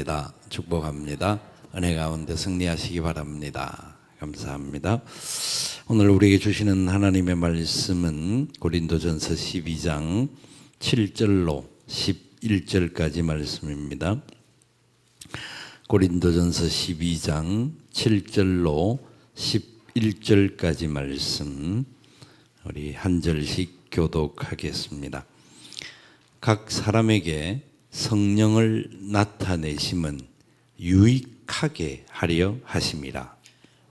축복합니다. 축복합니다. 은혜 가운데 승리하시기 바랍니다. 감사합니다. 오늘 우리에게 주시는 하나님의 말씀은 고린도전서 12장 7절로 11절까지 말씀입니다. 고린도전서 12장 7절로 11절까지 말씀 우리 한 절씩 교독하겠습니다. 각 사람에게 성령을 나타내심은 유익하게 하려 하심이라.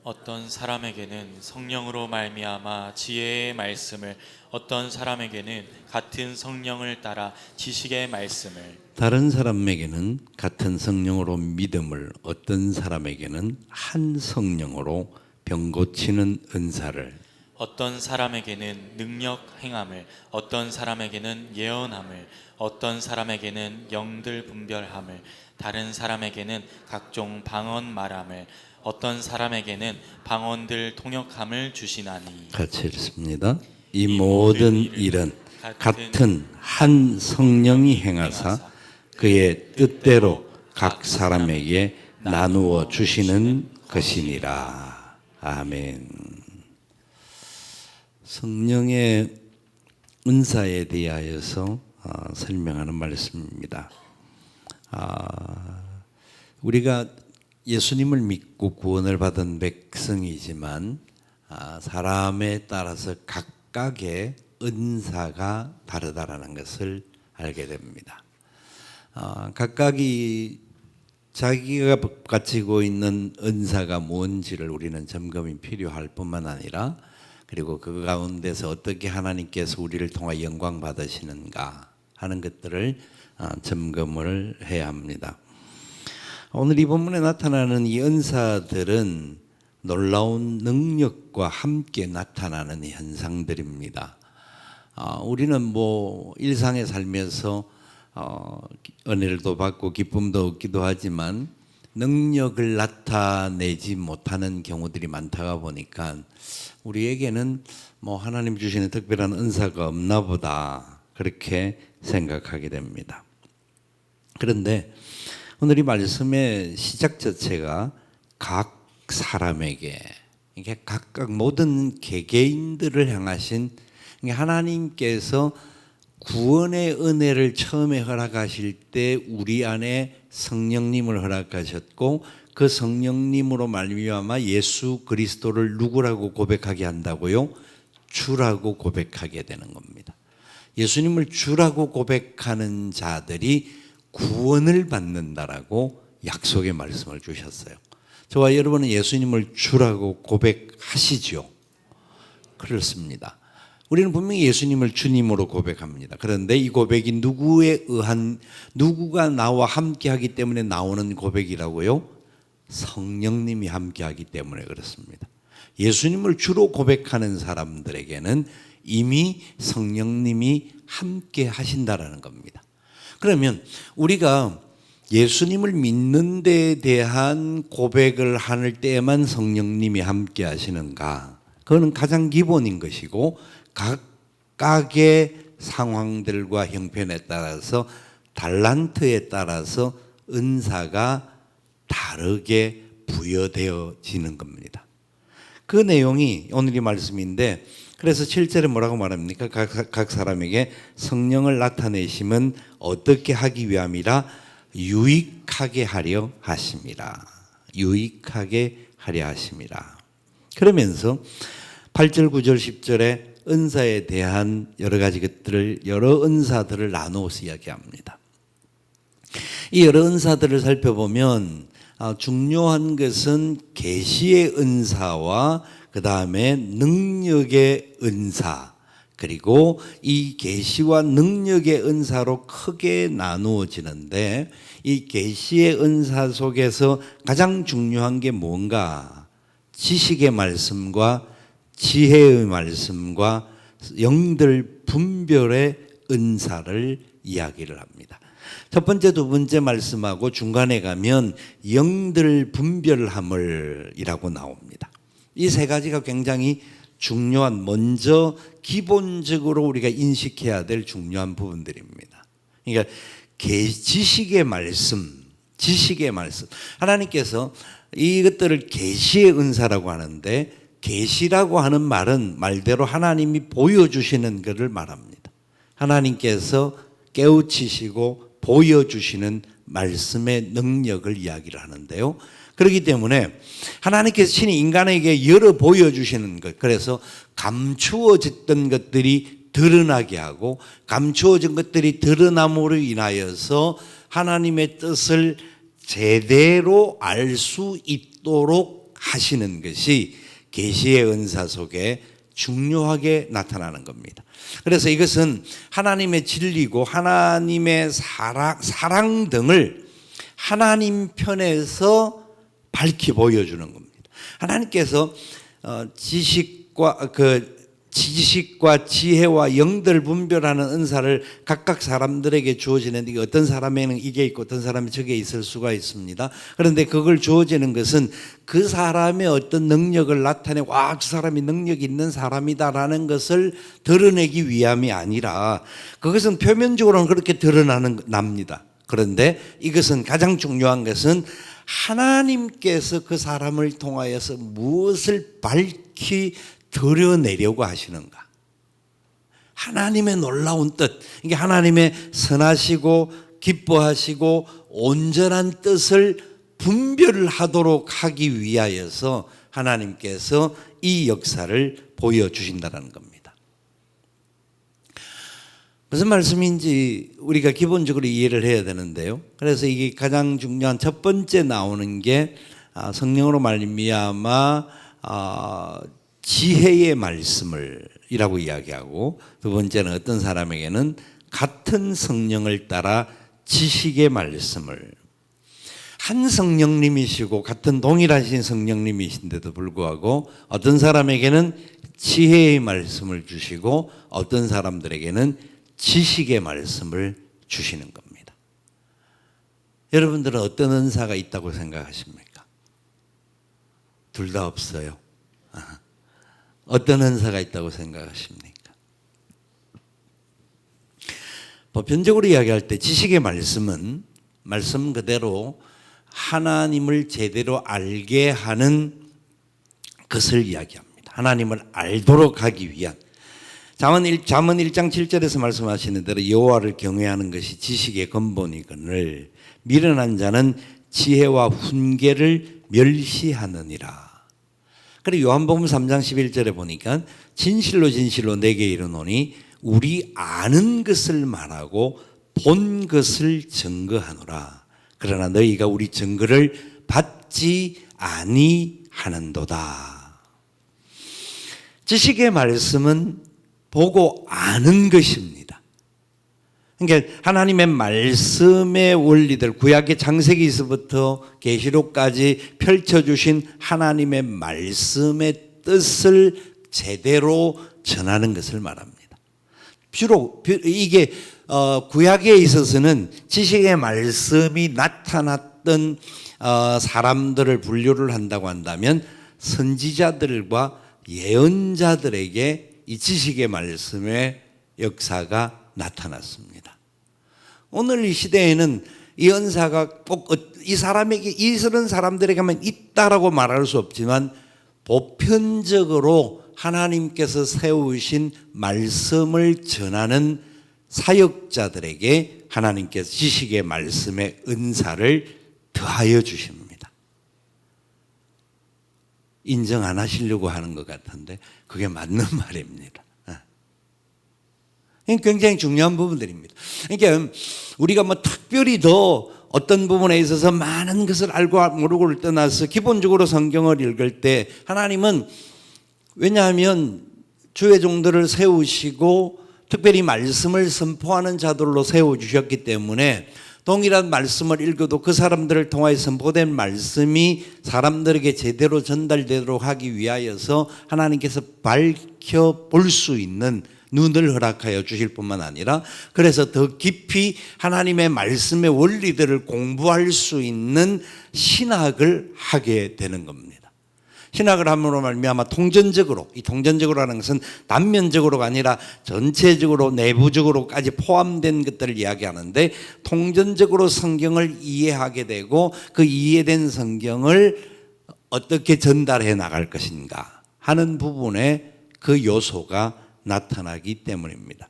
어떤 사람에게는 성령으로 말미암아 지혜의 말씀을, 어떤 사람에게는 같은 성령을 따라 지식의 말씀을, 다른 사람에게는 같은 성령으로 믿음을, 어떤 사람에게는 한 성령으로 병 고치는 은사를, 어떤 사람에게는 능력 행함을, 어떤 사람에게는 예언함을, 어떤 사람에게는 영들 분별함을, 다른 사람에게는 각종 방언 말함을, 어떤 사람에게는 방언들 통역함을 주시나니. 같이 읽습니다. 이 모든 일은 같은 한 성령이 행하사 그의 뜻대로 각 사람에게 나누어 주시는 것이니라. 아멘. 성령의 은사에 대하여서 설명하는 말씀입니다. 우리가 예수님을 믿고 구원을 받은 백성이지만 사람에 따라서 각각의 은사가 다르다라는 것을 알게 됩니다. 각각이 자기가 가지고 있는 은사가 뭔지를 우리는 점검이 필요할 뿐만 아니라 그리고 그 가운데서 어떻게 하나님께서 우리를 통해 영광 받으시는가 하는 것들을 점검을 해야 합니다. 오늘 이 본문에 나타나는 이 은사들은 놀라운 능력과 함께 나타나는 현상들입니다. 우리는 일상에 살면서 은혜도 받고 기쁨도 얻기도 하지만 능력을 나타내지 못하는 경우들이 많다가 보니까 우리에게는 하나님 주시는 특별한 은사가 없나 보다 그렇게 생각하게 됩니다. 그런데 오늘 이 말씀의 시작 자체가 각 사람에게, 이게 각각 모든 개개인들을 향하신 하나님께서 구원의 은혜를 처음에 허락하실 때 우리 안에 성령님을 허락하셨고 그 성령님으로 말미암아 예수 그리스도를 누구라고 고백하게 한다고요? 주라고 고백하게 되는 겁니다. 예수님을 주라고 고백하는 자들이 구원을 받는다라고 약속의 말씀을 주셨어요. 저와 여러분은 예수님을 주라고 고백하시죠? 그렇습니다. 우리는 분명히 예수님을 주님으로 고백합니다. 그런데 이 고백이 누구가 나와 함께하기 때문에 나오는 고백이라고요? 성령님이 함께하기 때문에 그렇습니다. 예수님을 주로 고백하는 사람들에게는 이미 성령님이 함께 하신다라는 겁니다. 그러면 우리가 예수님을 믿는 데에 대한 고백을 할 때에만 성령님이 함께 하시는가? 그거는 가장 기본인 것이고 각각의 상황들과 형편에 따라서 달란트에 따라서 은사가 다르게 부여되어지는 겁니다. 그 내용이 오늘 이 말씀인데 그래서 7절에 뭐라고 말합니까? 각 사람에게 성령을 나타내심은 어떻게 하기 위함이라 유익하게 하려 하심이라. 유익하게 하려 하심이라. 그러면서 8절, 9절, 10절에 은사에 대한 여러 가지 것들을, 여러 은사들을 나누어서 이야기합니다. 이 여러 은사들을 살펴보면 중요한 것은 계시의 은사와 그 다음에 능력의 은사, 그리고 이 계시와 능력의 은사로 크게 나누어지는데 이 계시의 은사 속에서 가장 중요한 게 뭔가? 지식의 말씀과 지혜의 말씀과 영들 분별의 은사를 이야기를 합니다. 첫 번째, 두 번째 말씀하고 중간에 가면 영들 분별함을이라고 나옵니다. 이 세 가지가 굉장히 중요한, 먼저 기본적으로 우리가 인식해야 될 중요한 부분들입니다. 그러니까 지식의 말씀, 지식의 말씀. 하나님께서 이것들을 계시의 은사라고 하는데, 계시라고 하는 말은 말대로 하나님이 보여주시는 것을 말합니다. 하나님께서 깨우치시고 보여주시는 말씀의 능력을 이야기를 하는데요. 그렇기 때문에 하나님께서 친히 인간에게 열어 보여주시는 것, 그래서 감추어졌던 것들이 드러나게 하고, 감추어진 것들이 드러남으로 인하여서 하나님의 뜻을 제대로 알 수 있도록 하시는 것이 계시의 은사 속에 중요하게 나타나는 겁니다. 그래서 이것은 하나님의 진리고 하나님의 사랑 등을 하나님 편에서 밝히 보여주는 겁니다. 하나님께서 지식과 지혜와 영들 분별하는 은사를 각각 사람들에게 주어지는데, 어떤 사람에는 이게 있고 어떤 사람이 저게 있을 수가 있습니다. 그런데 그걸 주어지는 것은 그 사람의 어떤 능력을 나타내고, 저 사람이 능력이 있는 사람이다라는 것을 드러내기 위함이 아니라, 그것은 표면적으로는 그렇게 드러납니다. 그런데 이것은 가장 중요한 것은 하나님께서 그 사람을 통하여서 무엇을 밝히 드러내려고 하시는가. 하나님의 놀라운 뜻, 이게 하나님의 선하시고 기뻐하시고 온전한 뜻을 분별하도록 하기 위하여서 하나님께서 이 역사를 보여주신다는 겁니다. 무슨 말씀인지 우리가 기본적으로 이해를 해야 되는데요. 그래서 이게 가장 중요한 첫 번째 나오는 게 성령으로 말미암아 지혜의 말씀을 이라고 이야기하고, 두 번째는 어떤 사람에게는 같은 성령을 따라 지식의 말씀을, 한 성령님이시고 같은 동일하신 성령님이신데도 불구하고 어떤 사람에게는 지혜의 말씀을 주시고 어떤 사람들에게는 지식의 말씀을 주시는 겁니다. 여러분들은 어떤 은사가 있다고 생각하십니까? 둘 다 없어요. 어떤 은사가 있다고 생각하십니까? 보편적으로 이야기할 때 지식의 말씀은 말씀 그대로 하나님을 제대로 알게 하는 것을 이야기합니다. 하나님을 알도록 하기 위한. 잠언 1장 7절에서 말씀하시는 대로 여호와를 경외하는 것이 지식의 근본이거늘 미련한 자는 지혜와 훈계를 멸시하느니라. 그리고 요한복음 3장 11절에 보니까 진실로 진실로 내게 이르노니 우리 아는 것을 말하고 본 것을 증거하노라. 그러나 너희가 우리 증거를 받지 아니하는도다. 지식의 말씀은 보고 아는 것입니다. 그러니까 하나님의 말씀의 원리들, 구약의 창세기에서부터 계시록까지 펼쳐주신 하나님의 말씀의 뜻을 제대로 전하는 것을 말합니다. 주로 이게 구약에 있어서는 지식의 말씀이 나타났던 사람들을 분류를 한다고 한다면 선지자들과 예언자들에게 이 지식의 말씀의 역사가 나타났습니다. 오늘 이 시대에는 이 은사가 꼭 이 사람에게, 이런 사람들에게만 있다라고 말할 수 없지만 보편적으로 하나님께서 세우신 말씀을 전하는 사역자들에게 하나님께서 지식의 말씀의 은사를 더하여 주십니다. 인정 안 하시려고 하는 것 같은데 그게 맞는 말입니다. 굉장히 중요한 부분들입니다. 그러니까 우리가 특별히 더 어떤 부분에 있어서 많은 것을 알고 모르고를 떠나서 기본적으로 성경을 읽을 때 하나님은, 왜냐하면 주의 종들을 세우시고 특별히 말씀을 선포하는 자들로 세워주셨기 때문에 동일한 말씀을 읽어도 그 사람들을 통하여 선포된 말씀이 사람들에게 제대로 전달되도록 하기 위하여서 하나님께서 밝혀볼 수 있는 눈을 허락하여 주실 뿐만 아니라, 그래서 더 깊이 하나님의 말씀의 원리들을 공부할 수 있는 신학을 하게 되는 겁니다. 신학을 함으로 말미암아 통전적으로, 이 통전적으로라는 것은 단면적으로가 아니라 전체적으로 내부적으로까지 포함된 것들을 이야기하는데, 통전적으로 성경을 이해하게 되고 그 이해된 성경을 어떻게 전달해 나갈 것인가 하는 부분에 그 요소가 나타나기 때문입니다.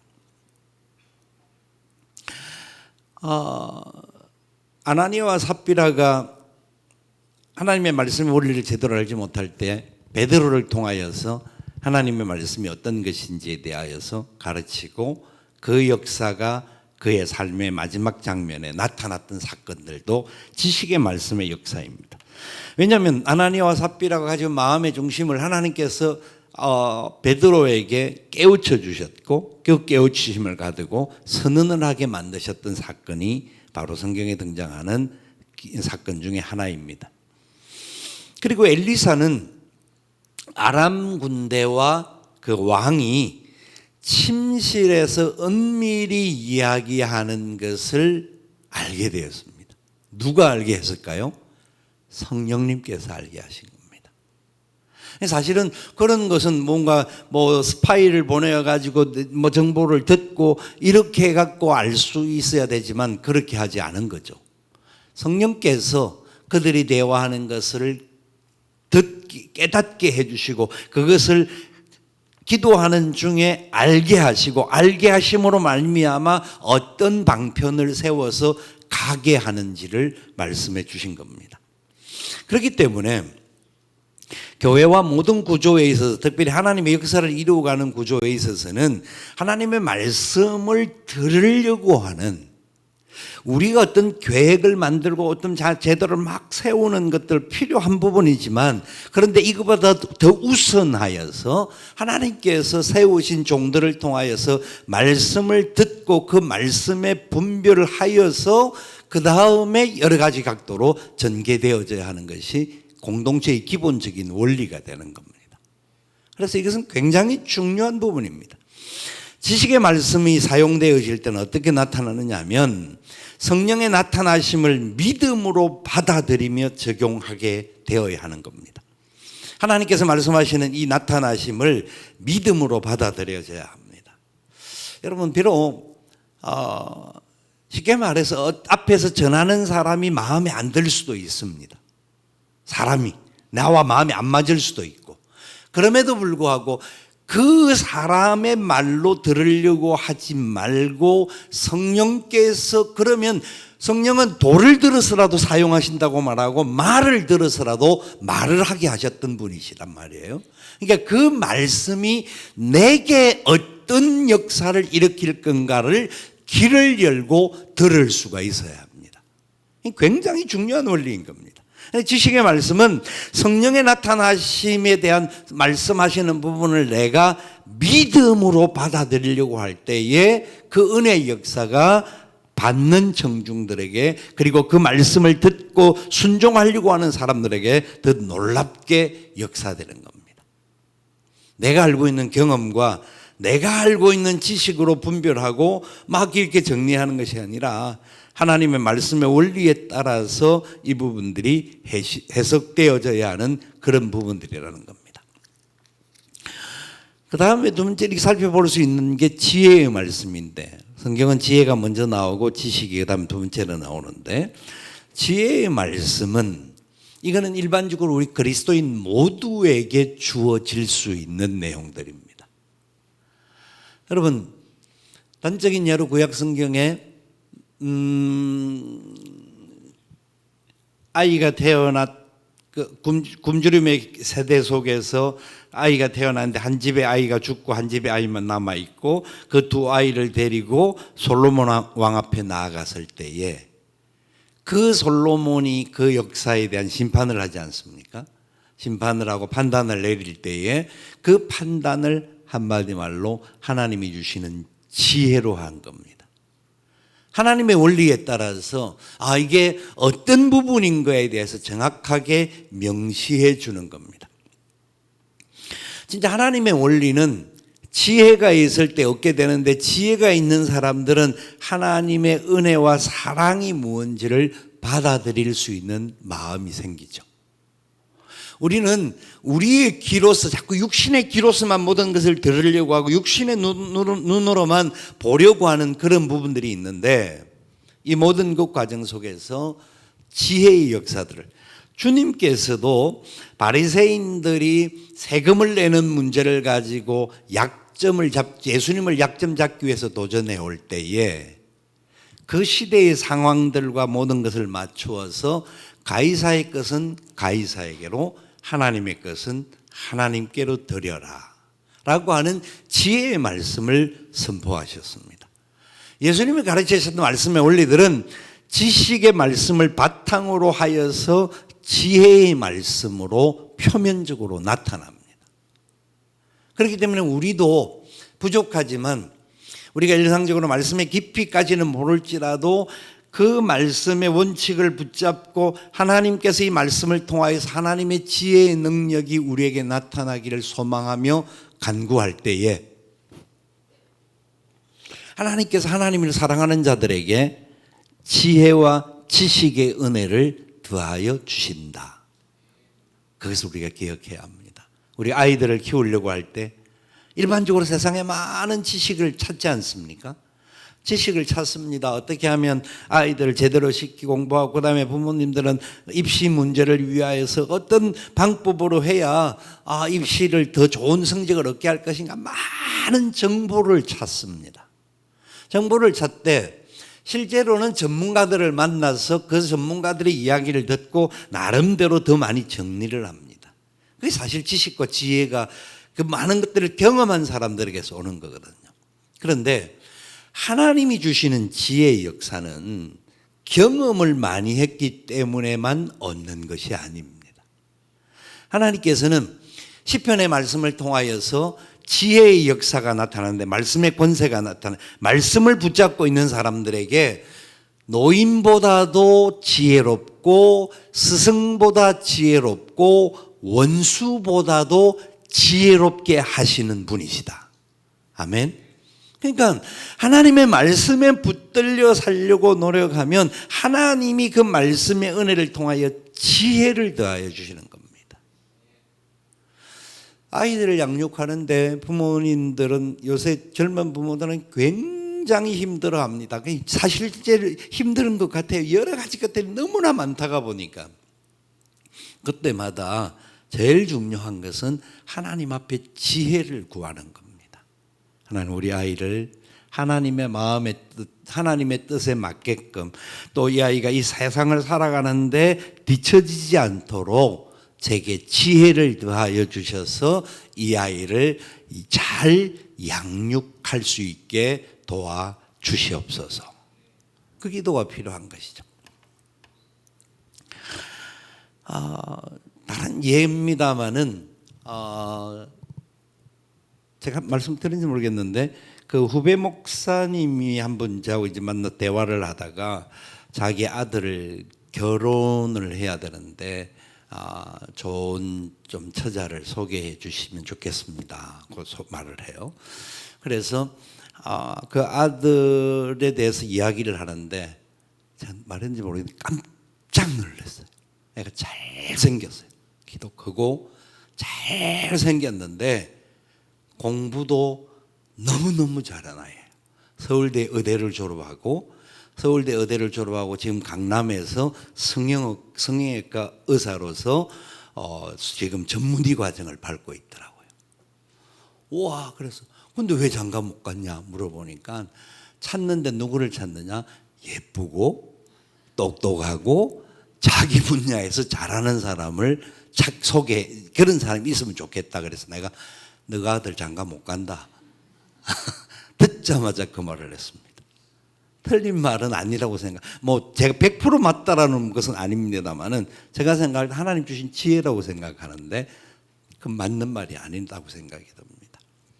아나니아와 삽비라가 하나님의 말씀의 원리를 제대로 알지 못할 때 베드로를 통하여서 하나님의 말씀이 어떤 것인지에 대하여서 가르치고, 그 역사가 그의 삶의 마지막 장면에 나타났던 사건들도 지식의 말씀의 역사입니다. 왜냐하면 아나니아와 삽비라가 가지고 마음의 중심을 하나님께서 베드로에게 깨우쳐 주셨고, 그 깨우치심을 가지고 선언을 하게 만드셨던 사건이 바로 성경에 등장하는 사건 중에 하나입니다. 그리고 엘리사는 아람 군대와 그 왕이 침실에서 은밀히 이야기하는 것을 알게 되었습니다. 누가 알게 했을까요? 성령님께서 알게 하신 겁니다. 사실은 그런 것은 뭔가 스파이를 보내어 가지고 정보를 듣고 이렇게 해 갖고 알 수 있어야 되지만 그렇게 하지 않은 거죠. 성령께서 그들이 대화하는 것을 깨닫게 해주시고, 그것을 기도하는 중에 알게 하시고, 알게 하심으로 말미암아 어떤 방편을 세워서 가게 하는지를 말씀해 주신 겁니다. 그렇기 때문에 교회와 모든 구조에 있어서, 특별히 하나님의 역사를 이루어가는 구조에 있어서는 하나님의 말씀을 들으려고 하는, 우리가 어떤 계획을 만들고 어떤 제도를 막 세우는 것들 필요한 부분이지만, 그런데 이것보다 더 우선하여서 하나님께서 세우신 종들을 통하여서 말씀을 듣고 그 말씀에 분별을 하여서 그 다음에 여러 가지 각도로 전개되어져야 하는 것이 공동체의 기본적인 원리가 되는 겁니다. 그래서 이것은 굉장히 중요한 부분입니다. 지식의 말씀이 사용되어질 때는 어떻게 나타나느냐 하면, 성령의 나타나심을 믿음으로 받아들이며 적용하게 되어야 하는 겁니다. 하나님께서 말씀하시는 이 나타나심을 믿음으로 받아들여져야 합니다. 여러분, 비록 쉽게 말해서 앞에서 전하는 사람이 마음에 안 들 수도 있습니다. 사람이 나와 마음이 안 맞을 수도 있고, 그럼에도 불구하고 그 사람의 말로 들으려고 하지 말고, 성령께서, 그러면 성령은 돌을 들어서라도 사용하신다고 말하고 말을 들어서라도 말을 하게 하셨던 분이시란 말이에요. 그러니까 그 말씀이 내게 어떤 역사를 일으킬 건가를 길을 열고 들을 수가 있어야 합니다. 굉장히 중요한 원리인 겁니다. 지식의 말씀은 성령의 나타나심에 대한 말씀하시는 부분을 내가 믿음으로 받아들이려고 할 때에 그 은혜의 역사가 받는 청중들에게, 그리고 그 말씀을 듣고 순종하려고 하는 사람들에게 더 놀랍게 역사되는 겁니다. 내가 알고 있는 경험과 내가 알고 있는 지식으로 분별하고 막 이렇게 정리하는 것이 아니라 하나님의 말씀의 원리에 따라서 이 부분들이 해석되어져야 하는 그런 부분들이라는 겁니다. 그 다음에 두 번째 이렇게 살펴볼 수 있는 게 지혜의 말씀인데, 성경은 지혜가 먼저 나오고 지식이 그 다음 두 번째로 나오는데, 지혜의 말씀은 이거는 일반적으로 우리 그리스도인 모두에게 주어질 수 있는 내용들입니다. 여러분, 단적인 예로 구약 성경에 아이가 굶주림의 세대 속에서 아이가 태어났는데 한 집에 아이가 죽고 한 집에 아이만 남아있고, 그 두 아이를 데리고 솔로몬 왕 앞에 나아갔을 때에 그 솔로몬이 그 역사에 대한 심판을 하지 않습니까? 심판을 하고 판단을 내릴 때에 그 판단을 한마디 말로 하나님이 주시는 지혜로 한 겁니다. 하나님의 원리에 따라서 이게 어떤 부분인 거에 대해서 정확하게 명시해 주는 겁니다. 진짜 하나님의 원리는 지혜가 있을 때 얻게 되는데, 지혜가 있는 사람들은 하나님의 은혜와 사랑이 무엇인지를 받아들일 수 있는 마음이 생기죠. 우리는 우리의 귀로서 자꾸 육신의 귀로서만 모든 것을 들으려고 하고 육신의 눈으로만 보려고 하는 그런 부분들이 있는데 이 모든 그 과정 속에서 지혜의 역사들을 주님께서도 바리새인들이 세금을 내는 문제를 가지고 예수님을 약점 잡기 위해서 도전해 올 때에 그 시대의 상황들과 모든 것을 맞추어서 가이사의 것은 가이사에게로 하나님의 것은 하나님께로 드려라 라고 하는 지혜의 말씀을 선포하셨습니다. 예수님이 가르치셨던 말씀의 원리들은 지식의 말씀을 바탕으로 하여서 지혜의 말씀으로 표면적으로 나타납니다. 그렇기 때문에 우리도 부족하지만 우리가 일상적으로 말씀의 깊이까지는 모를지라도 그 말씀의 원칙을 붙잡고 하나님께서 이 말씀을 통하여서 하나님의 지혜의 능력이 우리에게 나타나기를 소망하며 간구할 때에 하나님께서 하나님을 사랑하는 자들에게 지혜와 지식의 은혜를 더하여 주신다. 그것을 우리가 기억해야 합니다. 우리 아이들을 키우려고 할 때 일반적으로 세상에 많은 지식을 찾지 않습니까? 지식을 찾습니다. 어떻게 하면 아이들을 제대로 시키고 공부하고 그다음에 부모님들은 입시 문제를 위하여서 어떤 방법으로 해야 입시를 더 좋은 성적을 얻게 할 것인가 많은 정보를 찾습니다. 정보를 찾되 실제로는 전문가들을 만나서 그 전문가들의 이야기를 듣고 나름대로 더 많이 정리를 합니다. 그게 사실 지식과 지혜가 그 많은 것들을 경험한 사람들에게서 오는 거거든요. 그런데 하나님이 주시는 지혜의 역사는 경험을 많이 했기 때문에만 얻는 것이 아닙니다. 하나님께서는 시편의 말씀을 통하여서 지혜의 역사가 나타나는데 말씀의 권세가 나타나 말씀을 붙잡고 있는 사람들에게 노인보다도 지혜롭고 스승보다 지혜롭고 원수보다도 지혜롭게 하시는 분이시다. 아멘. 그러니까 하나님의 말씀에 붙들려 살려고 노력하면 하나님이 그 말씀의 은혜를 통하여 지혜를 더하여 주시는 겁니다. 아이들을 양육하는데 부모님들은 요새 젊은 부모들은 굉장히 힘들어합니다. 사실 힘든 것 같아요. 여러 가지 것들이 너무나 많다가 보니까 그때마다 제일 중요한 것은 하나님 앞에 지혜를 구하는 겁니다. 하나님 우리 아이를 하나님의 마음의 뜻, 하나님의 뜻에 맞게끔 또 이 아이가 이 세상을 살아가는데 뒤처지지 않도록 제게 지혜를 더하여 주셔서 이 아이를 잘 양육할 수 있게 도와 주시옵소서. 그 기도가 필요한 것이죠. 다른 예입니다마는 제가 말씀드린지 모르겠는데 그 후배 목사님이 한번 저하고 이제 만나 대화를 하다가 자기 아들을 결혼을 해야 되는데 좋은 좀 처자를 소개해 주시면 좋겠습니다. 그 말을 해요. 그래서 그 아들에 대해서 이야기를 하는데 제가 말했는지 모르겠는데 깜짝 놀랐어요. 애가 잘생겼어요. 키도 크고 잘생겼는데 공부도 너무너무 잘하는 아이예요. 서울대 의대를 졸업하고 지금 강남에서 성형외과 의사로서 지금 전문의 과정을 밟고 있더라고요. 우와, 그래서 근데 왜 장가 못 갔냐 물어보니까 찾는데 누구를 찾느냐? 예쁘고 똑똑하고 자기 분야에서 잘하는 사람을 그런 사람이 있으면 좋겠다. 그래서 내가 너가 아들 장가 못 간다. 듣자마자 그 말을 했습니다. 틀린 말은 아니라고 제가 100% 맞다라는 것은 아닙니다만은 제가 생각할 때 하나님 주신 지혜라고 생각하는데 그 맞는 말이 아니라고 생각이 듭니다.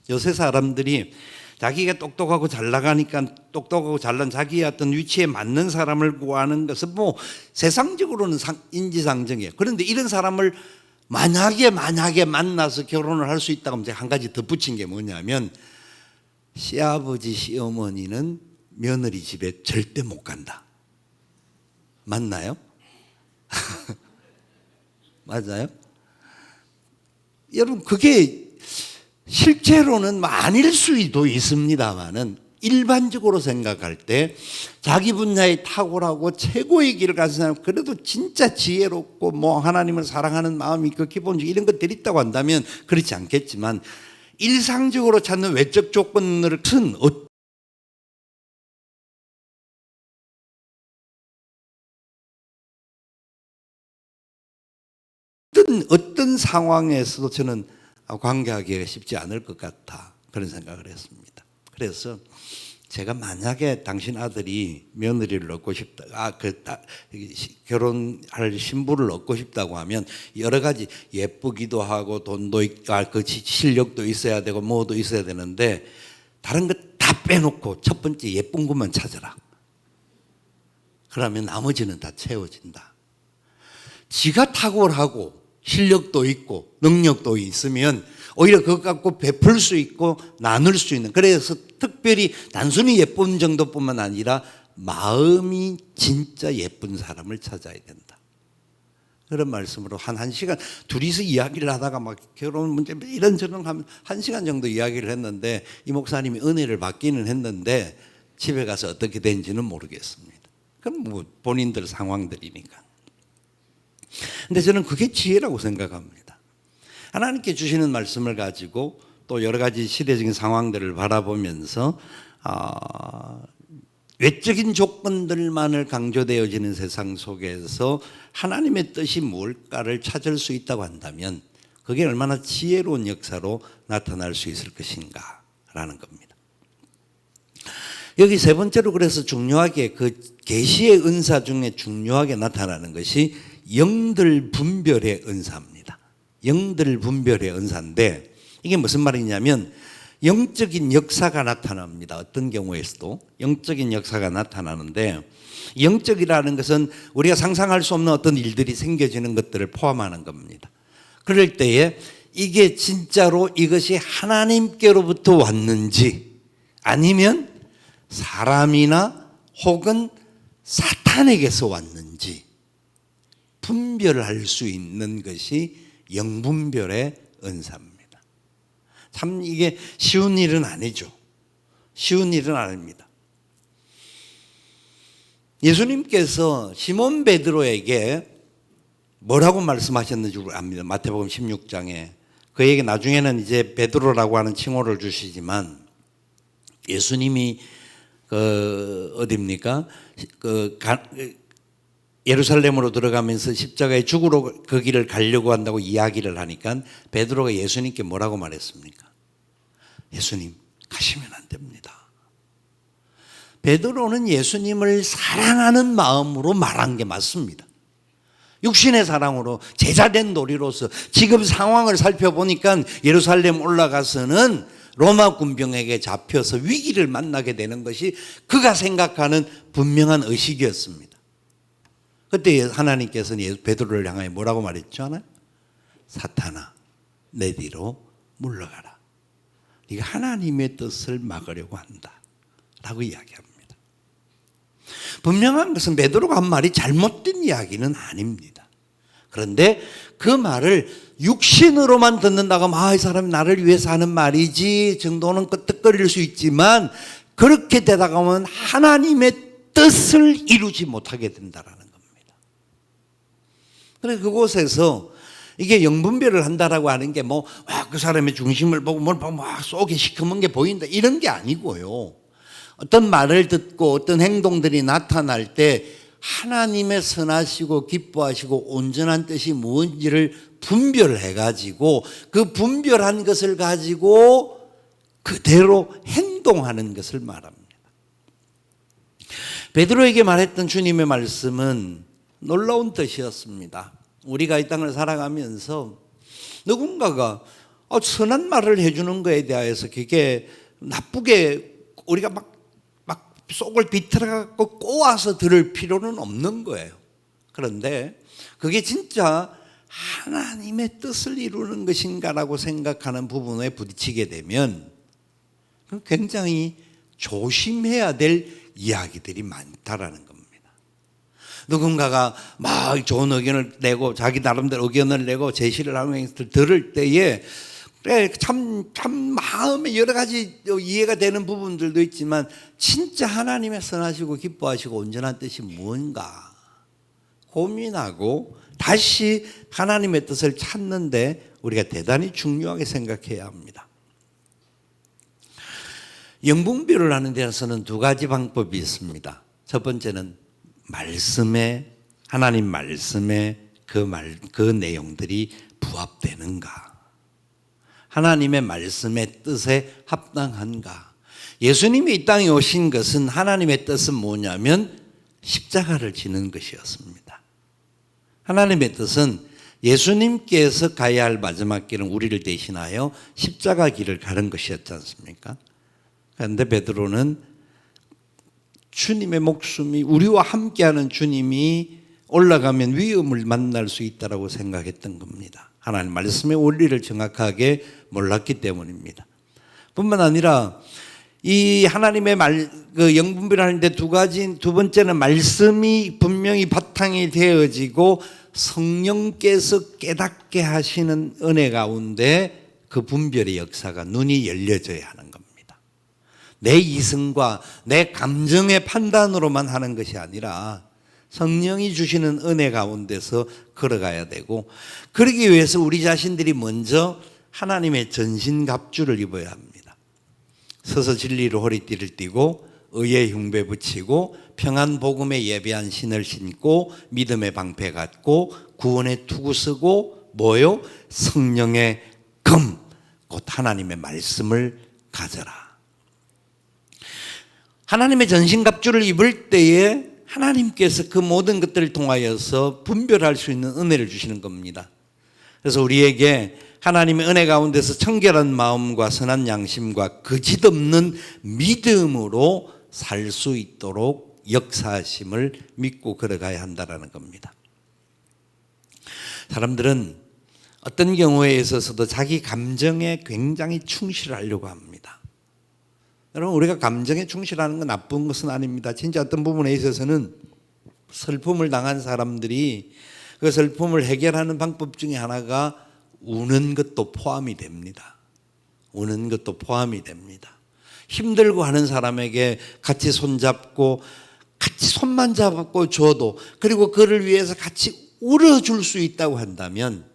요새 사람들이 자기가 똑똑하고 잘 나가니까 똑똑하고 잘난 자기의 어떤 위치에 맞는 사람을 구하는 것은 세상적으로는 인지상정이에요. 그런데 이런 사람을 만약에 만나서 결혼을 할 수 있다고 하면 제가 한 가지 덧붙인 게 뭐냐면 시아버지 시어머니는 며느리 집에 절대 못 간다. 맞나요? 맞아요? 여러분 그게 실제로는 아닐 수도 있습니다만은 일반적으로 생각할 때 자기 분야에 탁월하고 최고의 길을 가진 사람, 그래도 진짜 지혜롭고 뭐 하나님을 사랑하는 마음이 있고 기본적인 이런 것들이 있다고 한다면 그렇지 않겠지만, 일상적으로 찾는 외적 조건을 큰 어떤 상황에서도 저는 관계하기가 쉽지 않을 것 같아, 그런 생각을 했습니다. 그래서 제가 만약에 당신 아들이 며느리를 얻고 싶다, 결혼할 신부를 얻고 싶다고 하면 여러 가지 예쁘기도 하고 돈도 그 실력도 있어야 되고 뭐도 있어야 되는데, 다른 것 다 빼놓고 첫 번째 예쁜 것만 찾아라. 그러면 나머지는 다 채워진다. 지가 탁월하고 실력도 있고 능력도 있으면 오히려 그것 갖고 베풀 수 있고 나눌 수 있는, 그래서 특별히 단순히 예쁜 정도뿐만 아니라 마음이 진짜 예쁜 사람을 찾아야 된다. 그런 말씀으로 한 시간 둘이서 이야기를 하다가 막 결혼 문제 이런저런 하면 1시간 정도 이야기를 했는데, 이 목사님이 은혜를 받기는 했는데 집에 가서 어떻게 된지는 모르겠습니다. 그럼 뭐 본인들 상황들이니까. 근데 저는 그게 지혜라고 생각합니다. 하나님께 주시는 말씀을 가지고 또 여러 가지 시대적인 상황들을 바라보면서 외적인 조건들만을 강조되어지는 세상 속에서 하나님의 뜻이 뭘까를 찾을 수 있다고 한다면 그게 얼마나 지혜로운 역사로 나타날 수 있을 것인가라는 겁니다. 여기 세 번째로 그래서 중요하게 그 계시의 은사 중에 중요하게 나타나는 것이 영들 분별의 은사입니다. 영들 분별의 은사인데, 이게 무슨 말이냐면 영적인 역사가 나타납니다. 어떤 경우에서도 영적인 역사가 나타나는데, 영적이라는 것은 우리가 상상할 수 없는 어떤 일들이 생겨지는 것들을 포함하는 겁니다. 그럴 때에 이게 진짜로 이것이 하나님께로부터 왔는지 아니면 사람이나 혹은 사탄에게서 왔는지 분별할 수 있는 것이 영분별의 은사입니다. 참 이게 쉬운 일은 아니죠. 쉬운 일은 아닙니다. 예수님께서 시몬 베드로에게 뭐라고 말씀하셨는지 압니다. 마태복음 16장에 그에게 나중에는 이제 베드로라고 하는 칭호를 주시지만, 예수님이 어디입니까? 예루살렘으로 들어가면서 십자가에 죽으러 그 길을 가려고 한다고 이야기를 하니까 베드로가 예수님께 뭐라고 말했습니까? 예수님, 가시면 안 됩니다. 베드로는 예수님을 사랑하는 마음으로 말한 게 맞습니다. 육신의 사랑으로 제자된 도리로서 지금 상황을 살펴보니까 예루살렘 올라가서는 로마 군병에게 잡혀서 위기를 만나게 되는 것이 그가 생각하는 분명한 의식이었습니다. 그때 하나님께서는 베드로를 향하여 뭐라고 말했죠? 하나? 사탄아, 내 뒤로 물러가라. 네가 하나님의 뜻을 막으려고 한다 라고 이야기합니다. 분명한 것은 베드로가 한 말이 잘못된 이야기는 아닙니다. 그런데 그 말을 육신으로만 듣는다고 하면 이 사람이 나를 위해서 하는 말이지 정도는 끄떡거릴 수 있지만, 그렇게 되다가 보면 하나님의 뜻을 이루지 못하게 된다라는 겁니다. 그래서 그곳에서 이게 영분별을 한다라고 하는 게 그 사람의 중심을 보고 뭘 보고 막 속에 시커먼 게 보인다 이런 게 아니고요. 어떤 말을 듣고 어떤 행동들이 나타날 때 하나님의 선하시고 기뻐하시고 온전한 뜻이 무엇인지를 분별해 가지고 그 분별한 것을 가지고 그대로 행동하는 것을 말합니다. 베드로에게 말했던 주님의 말씀은 놀라운 뜻이었습니다. 우리가 이 땅을 살아가면서 누군가가 선한 말을 해주는 것에 대해서 그게 나쁘게 우리가 막 속을 비틀어갖고 꼬아서 들을 필요는 없는 거예요. 그런데 그게 진짜 하나님의 뜻을 이루는 것인가라고 생각하는 부분에 부딪히게 되면 굉장히 조심해야 될 이야기들이 많다라는 겁니다. 누군가가 막 좋은 의견을 내고 자기 나름대로 의견을 내고 제시를 하는 것을 들을 때에 참 마음에 여러 가지 이해가 되는 부분들도 있지만 진짜 하나님의 선하시고 기뻐하시고 온전한 뜻이 뭔가 고민하고 다시 하나님의 뜻을 찾는데 우리가 대단히 중요하게 생각해야 합니다. 영분별을 하는 데서는 두 가지 방법이 있습니다. 첫 번째는 하나님 말씀에 그 내용들이 부합되는가, 하나님의 말씀의 뜻에 합당한가. 예수님이 이 땅에 오신 것은 하나님의 뜻은 뭐냐면 십자가를 지는 것이었습니다. 하나님의 뜻은 예수님께서 가야 할 마지막 길은 우리를 대신하여 십자가 길을 가는 것이었지 않습니까? 그런데 베드로는 주님의 목숨이 우리와 함께하는 주님이 올라가면 위험을 만날 수 있다고 생각했던 겁니다. 하나님 말씀의 원리를 정확하게 몰랐기 때문입니다. 뿐만 아니라 이 하나님의 영분별하는데 두 번째는 말씀이 분명히 바탕이 되어지고 성령께서 깨닫게 하시는 은혜 가운데 그 분별의 역사가 눈이 열려져야 하는 겁니다. 내 이성과 내 감정의 판단으로만 하는 것이 아니라 성령이 주시는 은혜 가운데서 걸어가야 되고, 그러기 위해서 우리 자신들이 먼저 하나님의 전신갑주를 입어야 합니다. 서서 진리로 허리띠를 띠고 의의 흉배 붙이고 평안 복음에 예배한 신을 신고 믿음의 방패 갖고 구원의 투구 쓰고 뭐요? 성령의 금, 곧 하나님의 말씀을 가져라. 하나님의 전신갑주를 입을 때에 하나님께서 그 모든 것들을 통하여서 분별할 수 있는 은혜를 주시는 겁니다. 그래서 우리에게 하나님의 은혜 가운데서 청결한 마음과 선한 양심과 거짓 없는 믿음으로 살 수 있도록 역사하심을 믿고 걸어가야 한다는 겁니다. 사람들은 어떤 경우에 있어서도 자기 감정에 굉장히 충실하려고 합니다. 여러분, 우리가 감정에 충실하는 건 나쁜 것은 아닙니다. 진짜 어떤 부분에 있어서는 슬픔을 당한 사람들이 그 슬픔을 해결하는 방법 중에 하나가 우는 것도 포함이 됩니다. 우는 것도 포함이 됩니다. 힘들고 하는 사람에게 같이 손잡고 같이 손만 잡고 줘도, 그리고 그를 위해서 같이 울어줄 수 있다고 한다면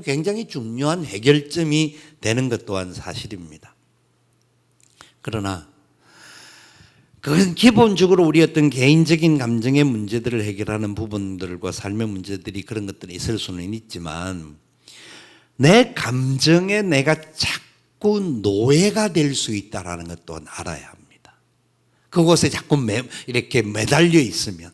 굉장히 중요한 해결점이 되는 것 또한 사실입니다. 그러나 그건 기본적으로 우리 어떤 개인적인 감정의 문제들을 해결하는 부분들과 삶의 문제들이 그런 것들이 있을 수는 있지만 내 감정에 내가 자꾸 노예가 될 수 있다는 것 또한 알아야 합니다. 그곳에 자꾸 이렇게 매달려 있으면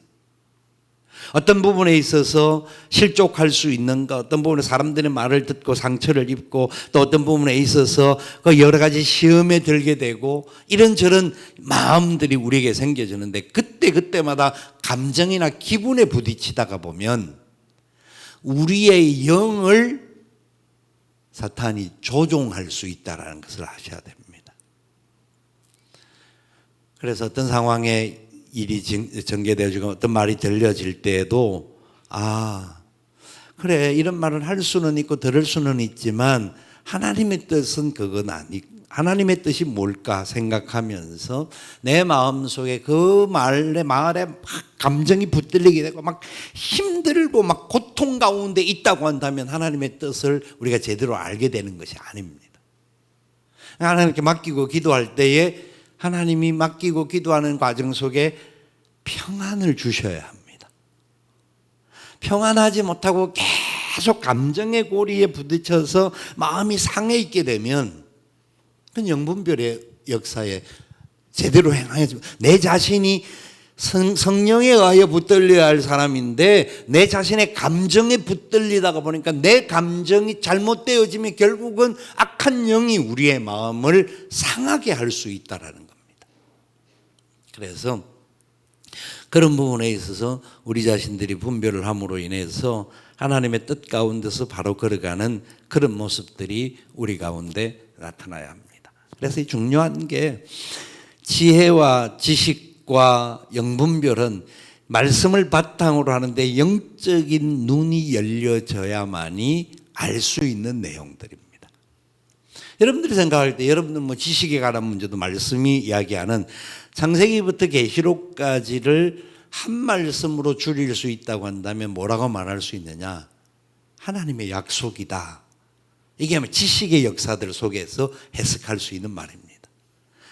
어떤 부분에 있어서 실족할 수 있는가, 어떤 부분에 사람들의 말을 듣고 상처를 입고, 또 어떤 부분에 있어서 그 여러 가지 시험에 들게 되고 이런저런 마음들이 우리에게 생겨지는데, 그때마다 감정이나 기분에 부딪히다가 보면 우리의 영을 사탄이 조종할 수 있다는 것을 아셔야 됩니다. 그래서 어떤 상황에 일이 전개되어지고 어떤 말이 들려질 때에도 그래, 이런 말을 할 수는 있고 들을 수는 있지만 하나님의 뜻은 그건 하나님의 뜻이 뭘까 생각하면서 내 마음속에 그 말에 막 감정이 붙들리게 되고 막 힘들고 막 고통 가운데 있다고 한다면 하나님의 뜻을 우리가 제대로 알게 되는 것이 아닙니다. 하나님께 맡기고 기도할 때에 하나님이 맡기고 기도하는 과정 속에 평안을 주셔야 합니다. 평안하지 못하고 계속 감정의 고리에 부딪혀서 마음이 상해 있게 되면 그건 영분별의 역사에 제대로 행하지, 내 자신이 성령에 의하여 붙들려야 할 사람인데 내 자신의 감정에 붙들리다가 보니까 내 감정이 잘못되어지면 결국은 악한 영이 우리의 마음을 상하게 할 수 있다는 겁니다. 그래서 그런 부분에 있어서 우리 자신들이 분별을 함으로 인해서 하나님의 뜻 가운데서 바로 걸어가는 그런 모습들이 우리 가운데 나타나야 합니다. 그래서 이 중요한 게 지혜와 지식과 영분별은 말씀을 바탕으로 하는데 영적인 눈이 열려져야만이 알 수 있는 내용들입니다. 여러분들이 생각할 때 여러분들 뭐 지식에 관한 문제도 말씀이 이야기하는 창세기부터 계시록까지를 한 말씀으로 줄일 수 있다고 한다면 뭐라고 말할 수 있느냐? 하나님의 약속이다. 이게 지식의 역사들 속에서 해석할 수 있는 말입니다.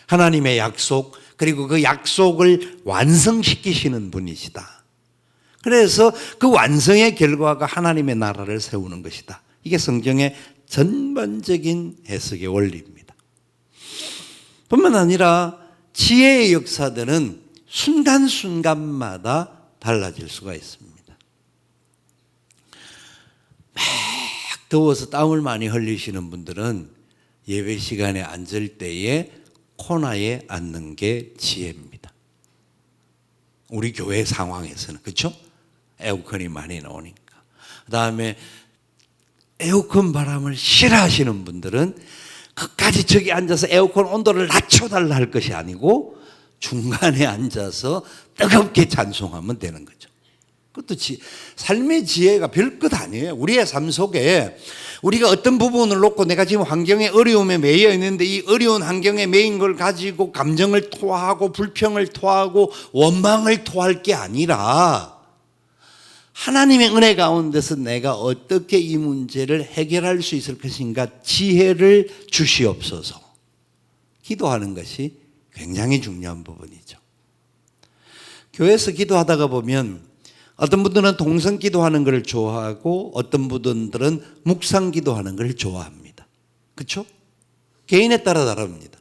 하나님의 약속, 그리고 그 약속을 완성시키시는 분이시다. 그래서 그 완성의 결과가 하나님의 나라를 세우는 것이다. 이게 성경의 전반적인 해석의 원리입니다. 뿐만 아니라 지혜의 역사들은 순간순간마다 달라질 수가 있습니다. 막 더워서 땀을 많이 흘리시는 분들은 예배 시간에 앉을 때에 코너에 앉는 게 지혜입니다. 우리 교회 상황에서는, 그렇죠? 에어컨이 많이 나오니까. 그 다음에 에어컨 바람을 싫어하시는 분들은 끝까지 저기 앉아서 에어컨 온도를 낮춰달라 할 것이 아니고 중간에 앉아서 뜨겁게 찬송하면 되는 거죠. 그것도 삶의 지혜가 별것 아니에요. 우리의 삶 속에 우리가 어떤 부분을 놓고 내가 지금 환경의 어려움에 매여 있는데 이 어려운 환경에 매인 걸 가지고 감정을 토하고 불평을 토하고 원망을 토할 게 아니라 하나님의 은혜 가운데서 내가 어떻게 이 문제를 해결할 수 있을 것인가 지혜를 주시옵소서. 기도하는 것이 굉장히 중요한 부분이죠. 교회에서 기도하다가 보면 어떤 분들은 동성 기도하는 것을 좋아하고 어떤 분들은 묵상 기도하는 것을 좋아합니다. 그렇죠? 개인에 따라 다릅니다.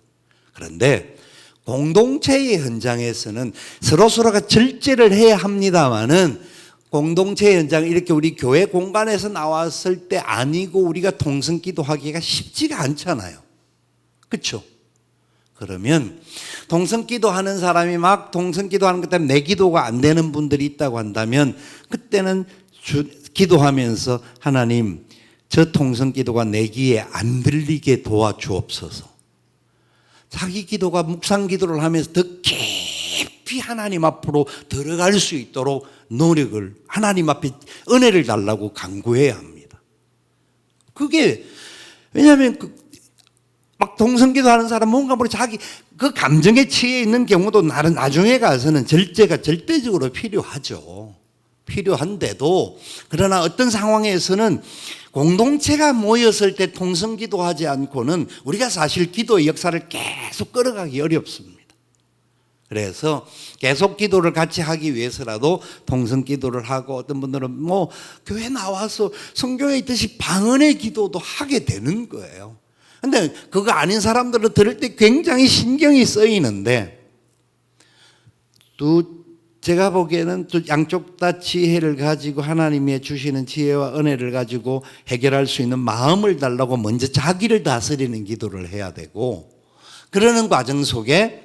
그런데 공동체의 현장에서는 서로가 절제를 해야 합니다마는 공동체 현장 이렇게 우리 교회 공간에서 나왔을 때 아니고 우리가 동성 기도하기가 쉽지가 않잖아요. 그렇죠? 그러면 동성 기도하는 사람이 막 동성 기도하는 것 때문에 내 기도가 안 되는 분들이 있다고 한다면 그때는 기도하면서 하나님 저 동성 기도가 내 귀에 안 들리게 도와주옵소서. 자기 기도가 묵상 기도를 하면서 더 깊이 하나님 앞으로 들어갈 수 있도록 노력을 하나님 앞에 은혜를 달라고 간구해야 합니다. 그게 왜냐하면 막 동성기도 하는 사람 뭔가 모르게 자기 그 감정에 취해 있는 경우도 나중에 가서는 절제가 절대적으로 필요하죠. 필요한데도 그러나 어떤 상황에서는 공동체가 모였을 때 동성기도 하지 않고는 우리가 사실 기도의 역사를 계속 끌어가기 어렵습니다. 그래서 계속 기도를 같이 하기 위해서라도 동성기도를 하고 어떤 분들은 뭐 교회 나와서 성경에 있듯이 방언의 기도도 하게 되는 거예요. 근데 그거 아닌 사람들은 들을 때 굉장히 신경이 쓰이는데 또 제가 보기에는 또 양쪽 다 지혜를 가지고 하나님이 주시는 지혜와 은혜를 가지고 해결할 수 있는 마음을 달라고 먼저 자기를 다스리는 기도를 해야 되고 그러는 과정 속에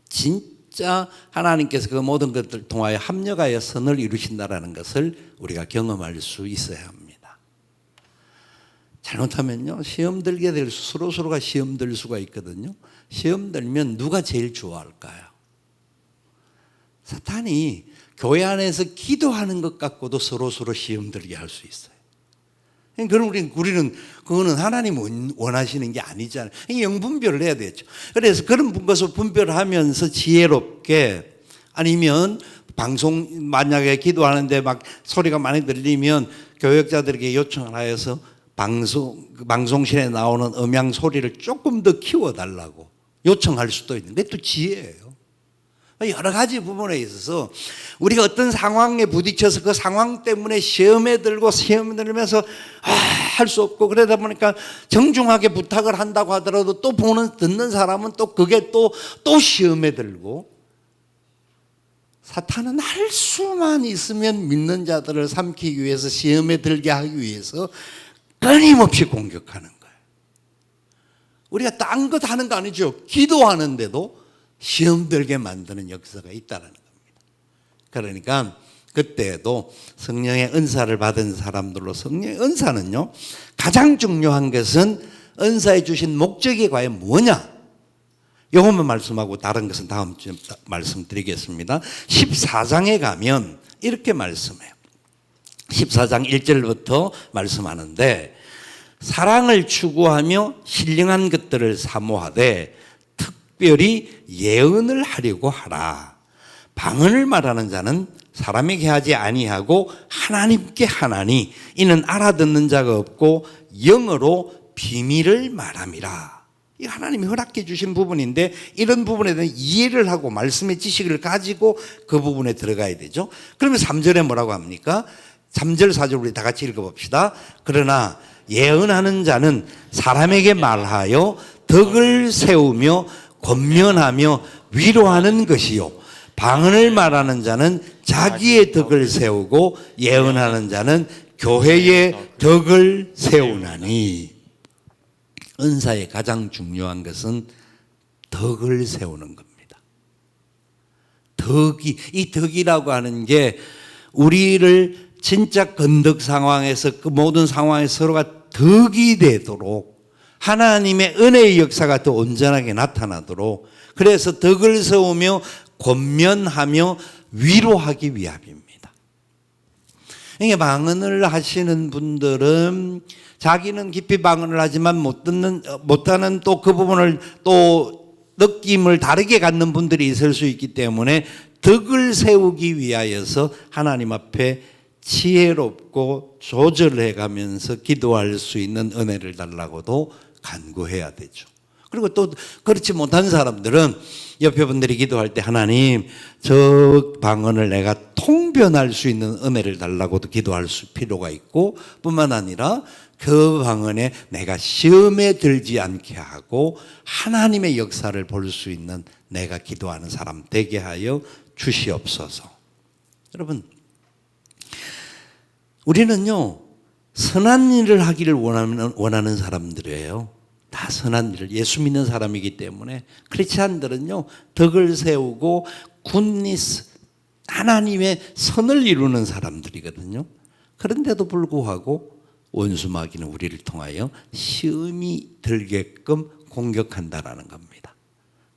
진짜 하나님께서 그 모든 것들을 통하여 합력하여 선을 이루신다라는 것을 우리가 경험할 수 있어야 합니다. 잘못하면요 시험 들게 될 서로가 시험 들 수가 있거든요. 시험 들면 누가 제일 좋아할까요? 사탄이 교회 안에서 기도하는 것 갖고도 서로 시험 들게 할 수 있어요. 그럼 우리는 그거는 하나님 원하시는 게 아니잖아요. 영분별을 해야 되죠. 그래서 그런 것을 분별하면서 지혜롭게 아니면 방송 만약에 기도하는데 막 소리가 많이 들리면 교역자들에게 요청을 하여서 방송실에 나오는 음향 소리를 조금 더 키워달라고 요청할 수도 있는데 또 지혜예요. 여러 가지 부분에 있어서 우리가 어떤 상황에 부딪혀서 그 상황 때문에 시험에 들면서 할 수 없고 그러다 보니까 정중하게 부탁을 한다고 하더라도 또 듣는 사람은 또 그게 또 시험에 들고 사탄은 할 수만 있으면 믿는 자들을 삼키기 위해서 시험에 들게 하기 위해서 끊임없이 공격하는 거예요. 우리가 딴 것 하는 거 아니죠. 기도하는데도 시험 들게 만드는 역사가 있다는 겁니다. 그러니까 그때에도 성령의 은사를 받은 사람들로 성령의 은사는요 가장 중요한 것은 은사에 주신 목적이 과연 뭐냐? 이것만 말씀하고 다른 것은 다음 주에 말씀드리겠습니다. 14장에 가면 이렇게 말씀해요. 14장 1절부터 말씀하는데 사랑을 추구하며 신령한 것들을 사모하되 특별히 예언을 하려고 하라. 방언을 말하는 자는 사람에게 하지 아니하고 하나님께 하나니 이는 알아듣는 자가 없고 영어로 비밀을 말함이라. 이 하나님이 허락해 주신 부분인데 이런 부분에 대한 이해를 하고 말씀의 지식을 가지고 그 부분에 들어가야 되죠. 그러면 3절에 뭐라고 합니까? 3절 4절 우리 다 같이 읽어봅시다. 그러나 예언하는 자는 사람에게 말하여 덕을 세우며 권면하며 위로하는 것이요 방언을 말하는 자는 자기의 덕을 세우고 예언하는 자는 교회의 덕을 세우나니. 은사의 가장 중요한 것은 덕을 세우는 겁니다. 이 덕이라고 하는 게 우리를 진짜 건덕 상황에서 그 모든 상황에서 서로가 덕이 되도록 하나님의 은혜의 역사가 더 온전하게 나타나도록 그래서 덕을 세우며 권면하며 위로하기 위함입니다. 이게 방언을 하시는 분들은 자기는 깊이 방언을 하지만 못하는 또 그 부분을 또 느낌을 다르게 갖는 분들이 있을 수 있기 때문에 덕을 세우기 위하여서 하나님 앞에 지혜롭고 조절해 가면서 기도할 수 있는 은혜를 달라고도 간구해야 되죠. 그리고 또 그렇지 못한 사람들은 옆에 분들이 기도할 때 하나님 저 방언을 내가 통변할 수 있는 은혜를 달라고도 기도할 필요가 있고 뿐만 아니라 그 방언에 내가 시험에 들지 않게 하고 하나님의 역사를 볼 수 있는 내가 기도하는 사람 되게 하여 주시옵소서. 여러분 우리는요 선한 일을 하기를 원하는 사람들이에요. 다 선한 일을 예수 믿는 사람이기 때문에 크리스찬들은요 덕을 세우고 굿니스 하나님의 선을 이루는 사람들이거든요. 그런데도 불구하고 원수마귀는 우리를 통하여 시험이 들게끔 공격한다라는 겁니다.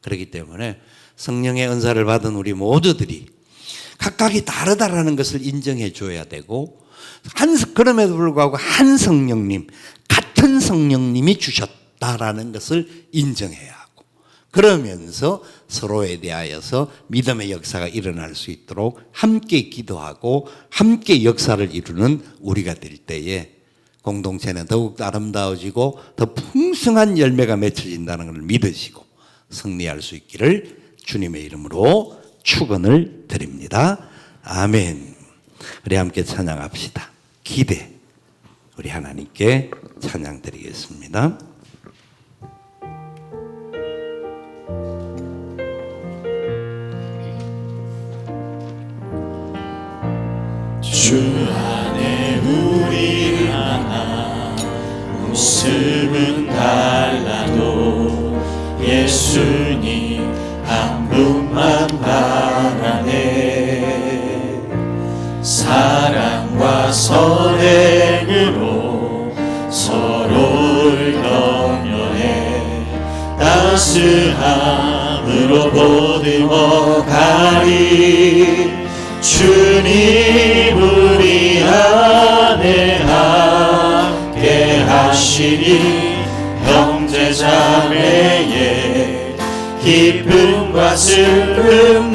그렇기 때문에 성령의 은사를 받은 우리 모두들이 각각이 다르다라는 것을 인정해 줘야 되고 그럼에도 불구하고 한 성령님 같은 성령님이 주셨다라는 것을 인정해야 하고 그러면서 서로에 대하여서 믿음의 역사가 일어날 수 있도록 함께 기도하고 함께 역사를 이루는 우리가 될 때에 공동체는 더욱 아름다워지고 더 풍성한 열매가 맺혀진다는 것을 믿으시고 승리할 수 있기를 주님의 이름으로 축원을 드립니다. 아멘. 우리 함께 찬양합시다. 기대. 우리 하나님께 찬양 드리겠습니다. 주 안에 우리 하나 웃음은 달라도 예수님 한 분만 바라네. 사랑과 선행으로 서로를 격려해 따스함으로 보듬어 가리. 주님 우리 안에 함께 하시니 형제 자매의 기쁨과 슬픔